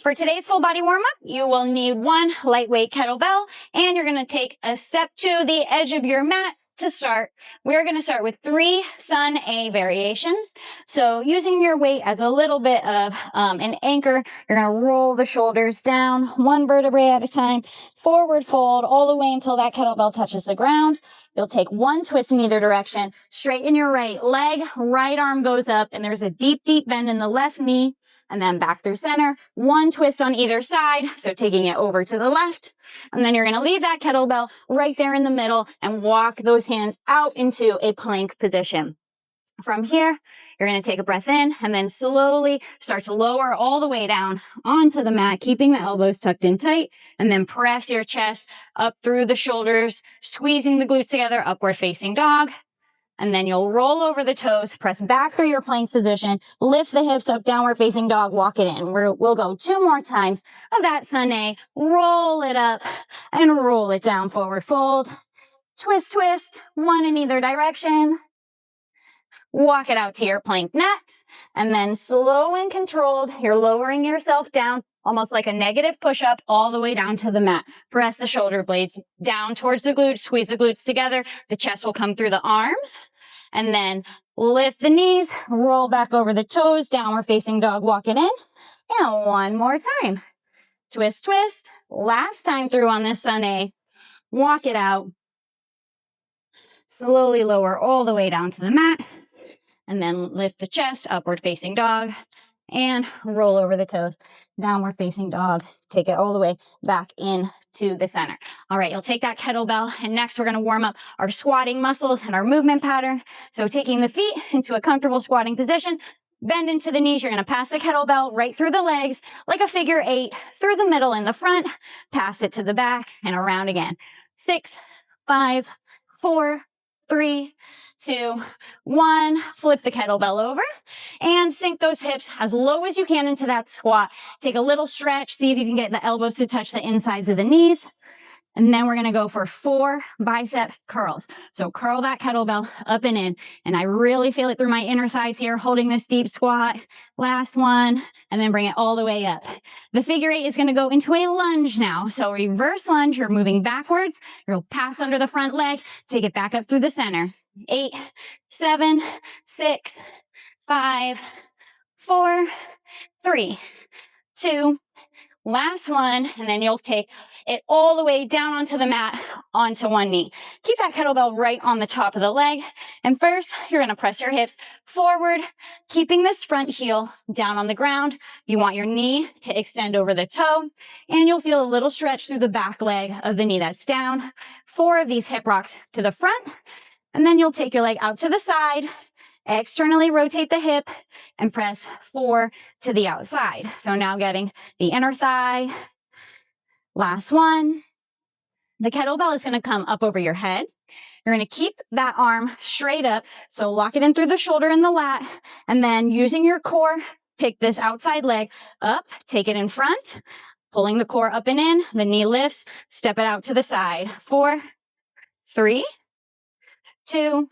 For today's full body warm-up, you will need one lightweight kettlebell, and you're going to take a step to the edge of your mat to start. We're going to start with 3 Sun A variations. So using your weight as a little bit of an anchor, you're going to roll the shoulders down, 1 vertebrae at a time, forward fold all the way until that kettlebell touches the ground. You'll take 1 twist in either direction, straighten your right leg, right arm goes up, and there's a deep, deep bend in the left knee. And then back through center, 1 twist on either side, so taking it over to the left. And then you're going to leave that kettlebell right there in the middle and walk those hands out into a plank position. From here, you're going to take a breath in and then slowly start to lower all the way down onto the mat, keeping the elbows tucked in tight, and then press your chest up through the shoulders, squeezing the glutes together, upward facing dog. And then you'll roll over the toes, press back through your plank position, lift the hips up, downward facing dog, walk it in. We'll go 2 more times of that Sun A. Roll it up and roll it down, forward fold. Twist, twist, 1 in either direction. Walk it out to your plank next. And then slow and controlled, you're lowering yourself down, almost like a negative push-up all the way down to the mat. Press the shoulder blades down towards the glutes, squeeze the glutes together. The chest will come through the arms. And then lift the knees, roll back over the toes, downward facing dog, walk it in. And 1 more time. Twist, twist. Last time through on this Sun A. Walk it out. Slowly lower all the way down to the mat. And then lift the chest, upward facing dog. And roll over the toes, downward facing dog. Take it all the way back in to the center. All right, you'll take that kettlebell, and next we're going to warm up our squatting muscles and our movement pattern. So taking the feet into a comfortable squatting position, bend into the knees. You're going to pass the kettlebell right through the legs like a figure 8, through the middle in the front, pass it to the back and around again. 6, 5, 4, 3, 2, 1. Flip the kettlebell over and sink those hips as low as you can into that squat. Take a little stretch. See if you can get the elbows to touch the insides of the knees. And then we're going to go for 4 bicep curls. So curl that kettlebell up and in. And I really feel it through my inner thighs here, holding this deep squat. Last one. And then bring it all the way up. The figure 8 is going to go into a lunge now. So reverse lunge. You're moving backwards. You'll pass under the front leg. Take it back up through the center. 8, 7, 6, 5, 4, 3, 2, last one, and then you'll take it all the way down onto the mat, onto one knee. Keep that kettlebell right on the top of the leg. And first, you're going to press your hips forward, keeping this front heel down on the ground. You want your knee to extend over the toe, and you'll feel a little stretch through the back leg of the knee that's down. 4 of these hip rocks to the front, and then you'll take your leg out to the side, externally rotate the hip, and press 4 to the outside. So now getting the inner thigh. Last one. The kettlebell is going to come up over your head. You're going to keep that arm straight up. So lock it in through the shoulder and the lat. And then using your core, pick this outside leg up, take it in front, pulling the core up and in. The knee lifts, step it out to the side. 4, 3, 2,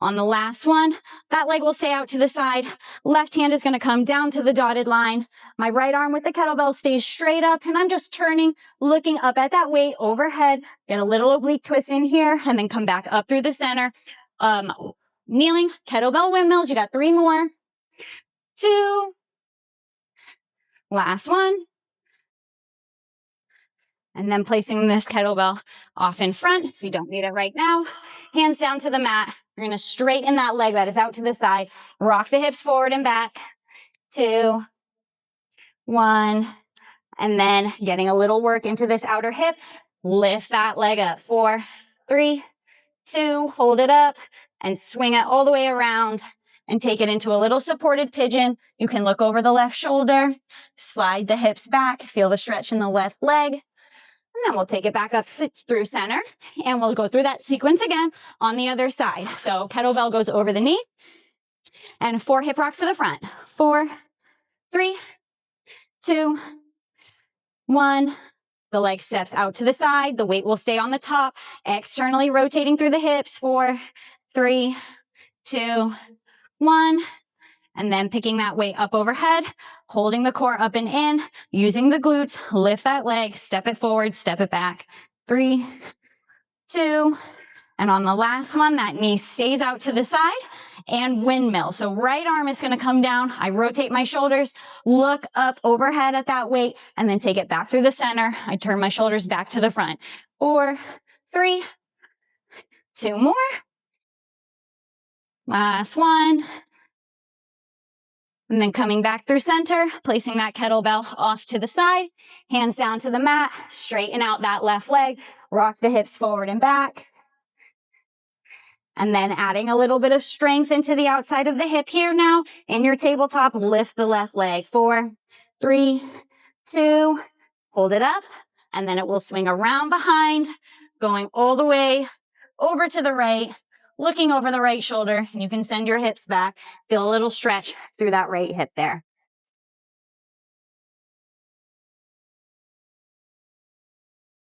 on the last one, that leg will stay out to the side. Left hand is going to come down to the dotted line. My right arm with the kettlebell stays straight up, and I'm just turning, looking up at that weight overhead. Get a little oblique twist in here, and then come back up through the center. Kneeling, kettlebell windmills. You got 3 more. 2. Last one. And then placing this kettlebell off in front, so we don't need it right now. Hands down to the mat. You're going to straighten that leg that is out to the side. Rock the hips forward and back. 2, 1. And then getting a little work into this outer hip. Lift that leg up. 4, 3, 2. Hold it up and swing it all the way around and take it into a little supported pigeon. You can look over the left shoulder. Slide the hips back. Feel the stretch in the left leg. And then we'll take it back up through center, and we'll go through that sequence again on the other side. So kettlebell goes over the knee, and 4 hip rocks to the front. 4, 3, 2, 1. The leg steps out to the side. The weight will stay on the top, externally rotating through the hips. 4, 3, 2, 1. And then picking that weight up overhead, holding the core up and in, using the glutes, lift that leg, step it forward, step it back. 3, 2, and on the last one, that knee stays out to the side and windmill. So right arm is gonna come down. I rotate my shoulders, look up overhead at that weight, and then take it back through the center. I turn my shoulders back to the front. 4, 3, 2 more. Last one. And then coming back through center, placing that kettlebell off to the side, hands down to the mat, straighten out that left leg, rock the hips forward and back. And then adding a little bit of strength into the outside of the hip here now. In your tabletop, lift the left leg. 4, 3, 2, hold it up. And then it will swing around behind, going all the way over to the right, looking over the right shoulder. And you can send your hips back. Feel a little stretch through that right hip there.